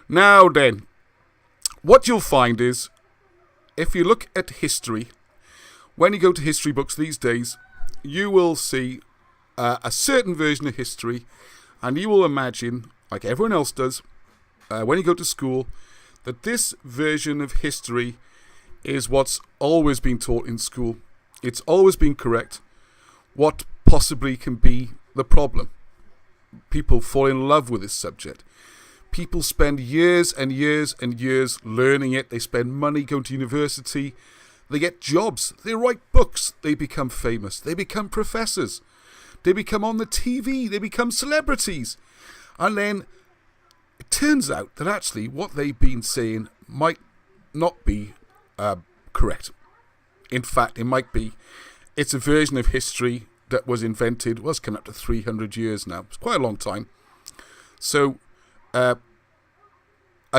Now then, what you'll find is, if you look at history, when you go to history books these days, you will see a certain version of history, and you will imagine, like everyone else does, when you go to school, that this version of history is what's always been taught in school. It's always been correct. What possibly can be the problem? People fall in love with this subject. People spend years and years and years learning it. They spend money going to university. They get jobs. They write books. They become famous. They become professors. They become on the TV. They become celebrities. And then it turns out that actually what they've been saying might not be correct. In fact, it might be. It's a version of history that was invented, was coming up to 300 years now. It's quite a long time. So, as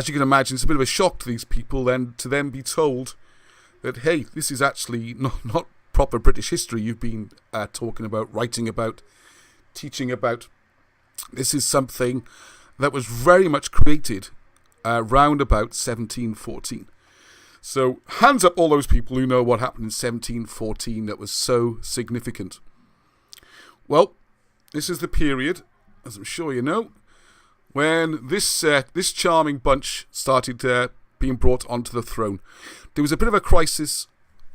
you can imagine, it's a bit of a shock to these people then to then be told that, hey, this is actually not proper British history you've been talking about, writing about, teaching about. This is something that was very much created round about 1714. So, hands up all those people who know what happened in 1714 that was so significant. Well, this is the period, as I'm sure you know, when this charming bunch started being brought onto the throne. There was a bit of a crisis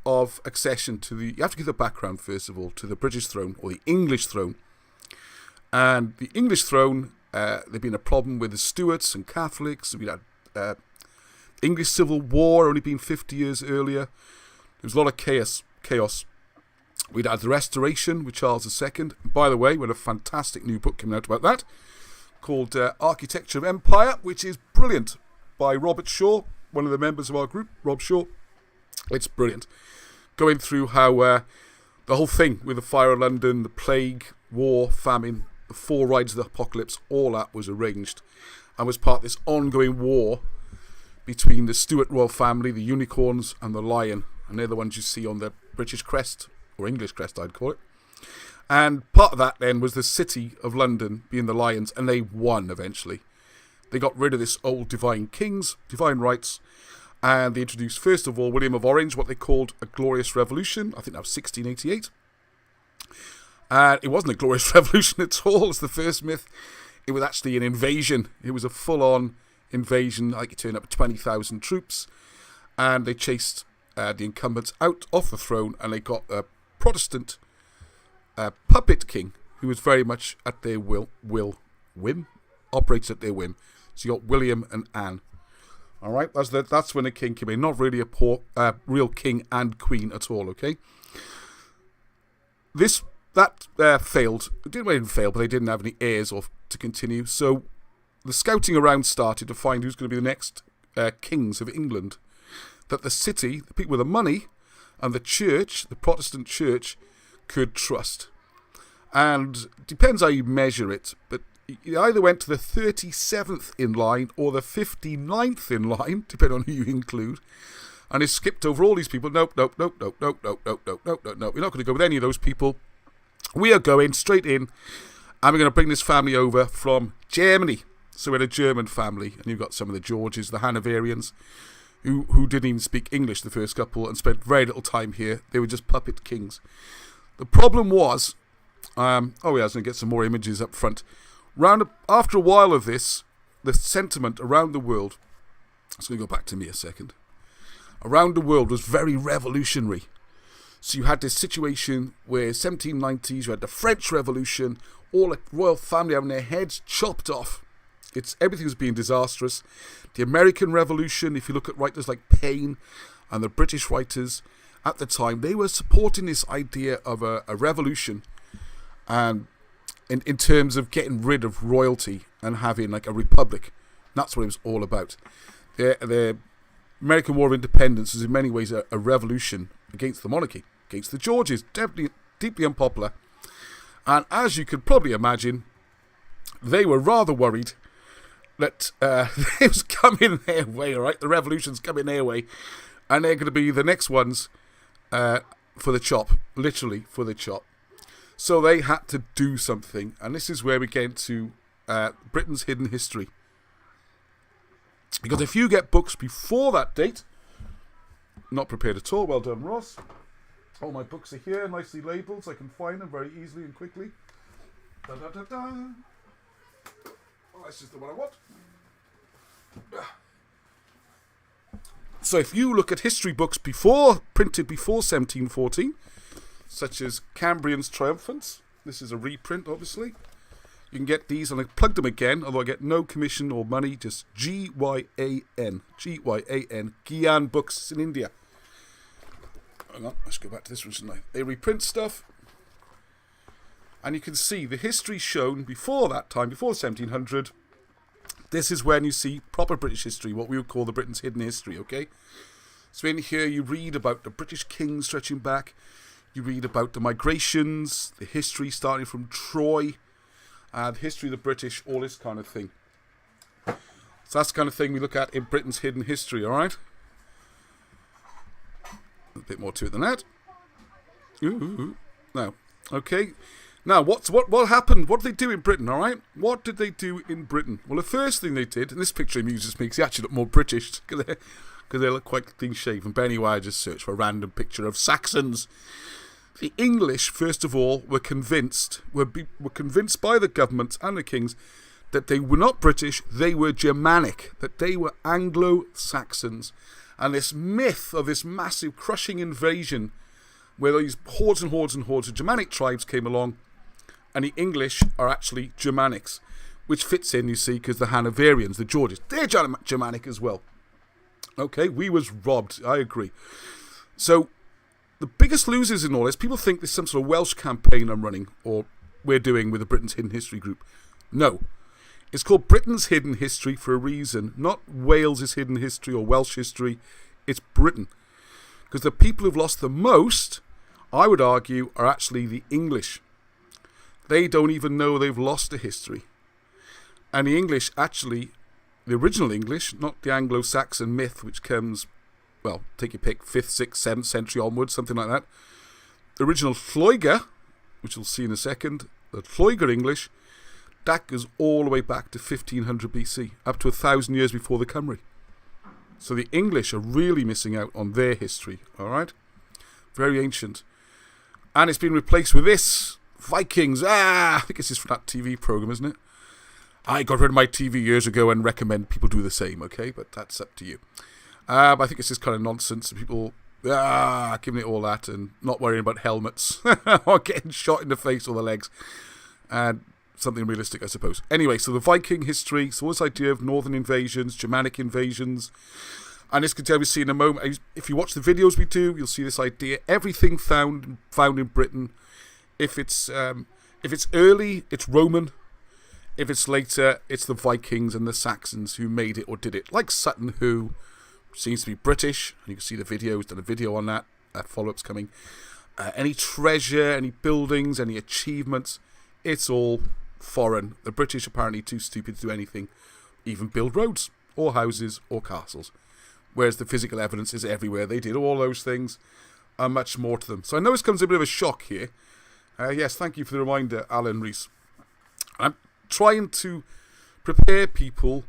of accession to the... You have to give the background, first of all, to the British throne, or the English throne. And the English throne, there'd been a problem with the Stuarts and Catholics. We had English Civil War, only been 50 years earlier. There was a lot of chaos. We'd had the Restoration with Charles II. By the way, we had a fantastic new book coming out about that, called Architecture of Empire, which is brilliant, by Robert Shaw, one of the members of our group, Rob Shaw. It's brilliant. Going through how the whole thing with the fire of London, the plague, war, famine, the 4 rides of the apocalypse, all that was arranged and was part of this ongoing war between the Stuart royal family, the unicorns, and the lion. And they're the ones you see on the British crest, or English crest, I'd call it. And part of that then was the city of London being the lions, and they won eventually. They got rid of this old divine rights, and they introduced, first of all, William of Orange, what they called a glorious revolution. I think that was 1688. And it wasn't a glorious revolution at all, as the first myth. It was actually an invasion. It was a full-on invasion, like it turned up 20,000 troops, and they chased the incumbents out off the throne, and they got a Protestant puppet king who was very much at their whim, operates at their whim. So you got William and Anne. All right, that's when the king came in. Not really a real king and queen at all. Okay, that failed. It didn't fail, but they didn't have any heirs or to continue. So the scouting around started to find who's going to be the next kings of England. That the city, the people with the money, and the church, the Protestant church, could trust. And depends how you measure it, but you either went to the 37th in line or the 59th in line, depending on who you include, and it skipped over all these people. Nope. We're not going to go with any of those people. We are going straight in, and we're going to bring this family over from Germany. So we had a German family, and you've got some of the Georges, the Hanoverians, who didn't even speak English, the first couple, and spent very little time here. They were just puppet kings. The problem was, I was going to get some more images up front. After a while of this, the sentiment around the world, I'm going to go back to me a second, around the world was very revolutionary. So you had this situation where 1790s, you had the French Revolution, all the royal family having their heads chopped off. Everything was being disastrous. The American Revolution, if you look at writers like Paine and the British writers at the time, they were supporting this idea of a revolution, and in terms of getting rid of royalty and having like a republic. That's what it was all about. The American War of Independence is in many ways a revolution against the monarchy, against the Georges, deeply unpopular. And as you could probably imagine, they were rather worried that it was coming their way, right? The revolution's coming their way, and they're going to be the next ones for the chop, literally for the chop. So they had to do something, and this is where we get into Britain's hidden history. Because if you get books before that date, not prepared at all, well done, Ross. All my books are here, nicely labelled, so I can find them very easily and quickly. Da, da, da, da. Oh, this is the one I want. So if you look at history books printed before 1714, such as Cambrian's Triumphants, this is a reprint, obviously. You can get these, and I plugged them again, although I get no commission or money, just Gyan, Gyan Books in India. Hang on, let's go back to this one, shouldn't I? They reprint stuff, and you can see the history shown before that time, before 1700. This is when you see proper British history, what we would call the Britain's hidden history, okay? So in here you read about the British kings stretching back, you read about the migrations, the history starting from Troy, the history of the British, all this kind of thing. So that's the kind of thing we look at in Britain's hidden history, alright? A bit more to it than that. Ooh. Now, okay. Now, what happened? What did they do in Britain, alright? What did they do in Britain? Well, the first thing they did, and this picture amuses me because they actually look more British, because they look quite clean-shaven. But anyway, I just searched for a random picture of Saxons. The English, first of all, were convinced by the government and the kings that they were not British, they were Germanic, that they were Anglo-Saxons. And this myth of this massive crushing invasion where these hordes and hordes and hordes of Germanic tribes came along, and the English are actually Germanics, which fits in, you see, because the Hanoverians, the Georges, they're Germanic as well. Okay, we was robbed, I agree. So, the biggest losers in all this, people think there's some sort of Welsh campaign I'm running, or we're doing with the Britain's Hidden History group. No. It's called Britain's Hidden History for a reason, not Wales's Hidden History or Welsh history. It's Britain. Because the people who've lost the most, I would argue, are actually the English. They don't even know they've lost a history. And the English actually, the original English, not the Anglo-Saxon myth, which comes, well, take your pick, 5th, 6th, 7th century onwards, something like that. The original Lloegr, which we'll see in a second, the Lloegr English, that goes all the way back to 1500 BC, up to 1,000 years before the Cymry. So the English are really missing out on their history, alright? Very ancient. And it's been replaced with this, Vikings. I think this is from that TV program, isn't it? I got rid of my TV years ago and recommend people do the same, okay? But that's up to you. I think it's just kind of nonsense. People giving it all that and not worrying about helmets or getting shot in the face or the legs. And something realistic, I suppose. Anyway, so the Viking history, so this idea of northern invasions, Germanic invasions, and this can tell you see in a moment. If you watch the videos we do, you'll see this idea. Everything found in Britain. If it's early, it's Roman. If it's later, it's the Vikings and the Saxons who made it or did it. Like Sutton, who seems to be British, and you can see the video. He's done a video on that. Follow-up's coming. Any treasure, any buildings, any achievements, it's all foreign. The British apparently too stupid to do anything, even build roads or houses or castles, whereas the physical evidence is everywhere. They did all those things and much more to them. So I know this comes a bit of a shock here. Yes, thank you for the reminder, Alan Rees. I'm trying to prepare people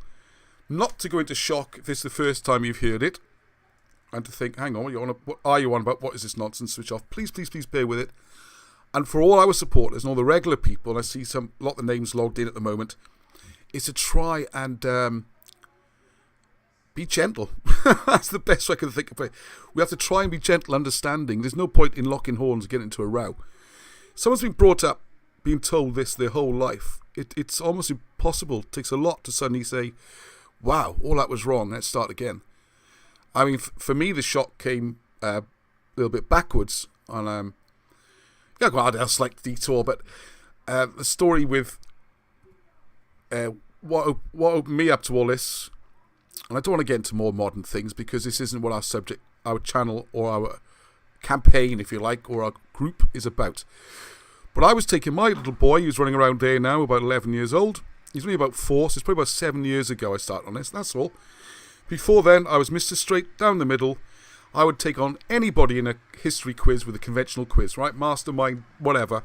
not to go into shock if this is the first time you've heard it, and to think, hang on, what are you on about? What is this nonsense? Switch off. Please, please, please bear with it. And for all our supporters and all the regular people, and I see a lot of the names logged in at the moment, is to try and be gentle. That's the best I can think of. We have to try and be gentle, understanding. There's no point in locking horns and getting into a row. Someone's been brought up, being told this their whole life. It's almost impossible. It takes a lot to suddenly say, wow, all that was wrong, let's start again. I mean, for me, the shock came a little bit backwards on... Yeah, well, a slight detour, but the story with what opened me up to all this, and I don't want to get into more modern things because this isn't what our subject, our channel, or our campaign, if you like, or our group is about. But I was taking my little boy, who's running around there now, about 11 years old. He's only about 4, so it's probably about 7 years ago I started on this, that's all. Before then, I was Mr. Straight, down the middle. I would take on anybody in a history quiz with a conventional quiz, right? Mastermind, whatever.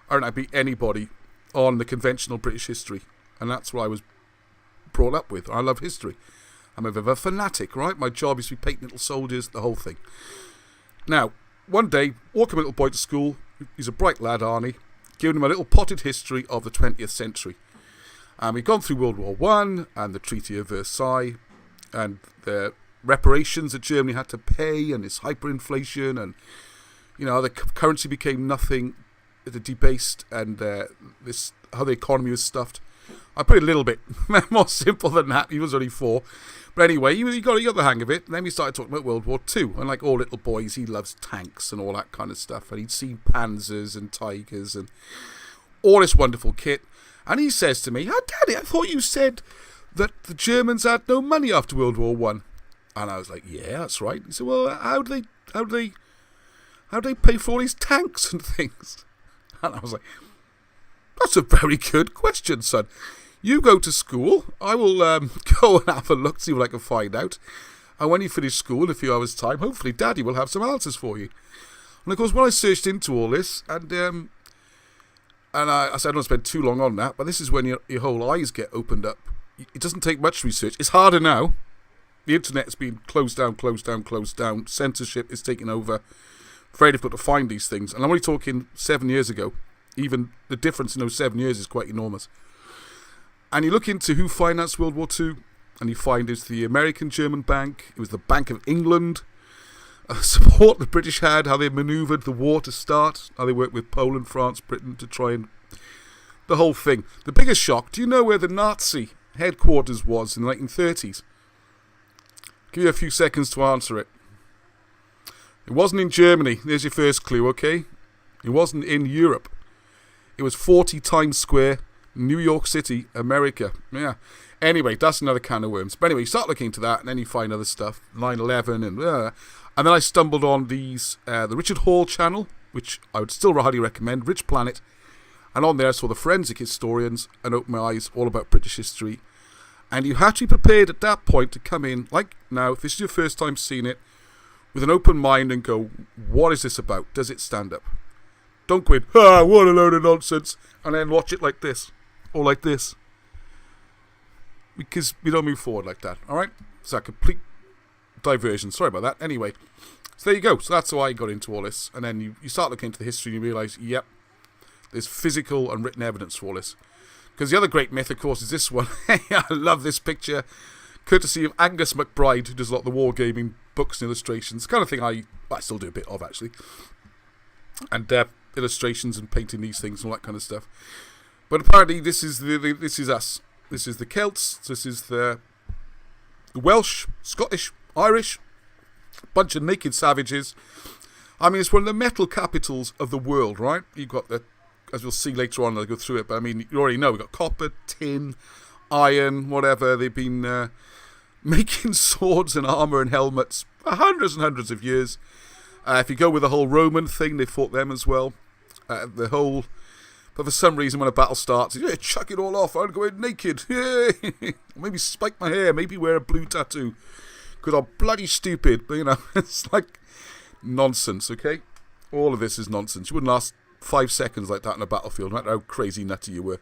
I'd beat anybody on the conventional British history. And that's what I was brought up with. I love history. I'm a bit of a fanatic, right? My job is to be painting little soldiers, the whole thing. Now, one day, walking a little boy to school, he's a bright lad, Arnie, giving him a little potted history of the 20th century. And we've gone through World War One and the Treaty of Versailles and the reparations that Germany had to pay and its hyperinflation and, you know, the currency became nothing, the debased, and this how the economy was stuffed. I put it a little bit more simple than that. He was only 4. But anyway, he got the hang of it. And then we started talking about World War II. And like all little boys, he loves tanks and all that kind of stuff. And he'd seen Panzers and Tigers and all this wonderful kit. And he says to me, Daddy, I thought you said that the Germans had no money after World War One. And I was like, yeah, that's right. He said, well, how do they pay for all these tanks and things? And I was like, that's a very good question, son. You go to school. I will go and have a look, see what I can find out. And when you finish school in a few hours' time, hopefully Daddy will have some answers for you. And of course, when I searched into all this, and I said I don't spend too long on that, but this is when your whole eyes get opened up. It doesn't take much research. It's harder now. The internet has been closed down. Censorship is taking over. Very difficult to find these things. And I'm only talking 7 years ago. Even the difference in those 7 years is quite enormous. And you look into who financed World War II, and you find it's the American-German Bank. It was the Bank of England. Support the British had, how they manoeuvred the war to start, how they worked with Poland, France, Britain to try and... the whole thing. The biggest shock, do you know where the Nazi headquarters was in the 1930s? Give you a few seconds to answer it. It wasn't in Germany. There's your first clue, okay? It wasn't in Europe. It was 40 Times Square, New York City, America. Yeah. Anyway, that's another can of worms. But anyway, you start looking into that, and then you find other stuff. 9/11 and then I stumbled on these, the Richard Hall channel, which I would still highly recommend, Rich Planet. And on there I saw the forensic historians and opened my eyes all about British history. And you had to be prepared at that point to come in, like now, if this is your first time seeing it, with an open mind and go, what is this about? Does it stand up? Don't go in, what a load of nonsense, and then watch it like this, or like this. Because we don't move forward like that, alright? It's a complete diversion, sorry about that. Anyway, so there you go. So that's how I got into all this. And then you start looking into the history and you realise, yep, there's physical and written evidence for all this. Because the other great myth, of course, is this one. I love this picture. Courtesy of Angus MacBride, who does a lot of the wargaming books and illustrations. The kind of thing I still do a bit of, actually. And illustrations and painting these things and all that kind of stuff. But apparently this is this is us. This is the Celts. This is the Welsh, Scottish, Irish. Bunch of naked savages. I mean, it's one of the metal capitals of the world, right? You've got the, as we'll see later on, I'll go through it, but I mean, you already know, we've got copper, tin, iron, whatever. They've been making swords and armour and helmets for hundreds and hundreds of years. If you go with the whole Roman thing, they fought them as well. But for some reason, when a battle starts, yeah, chuck it all off, I'm going naked. Maybe spike my hair, maybe wear a blue tattoo. Because I'm bloody stupid, but you know, it's like nonsense, okay? All of this is nonsense. You wouldn't last 5 seconds like that in a battlefield, no matter how crazy nutty you were.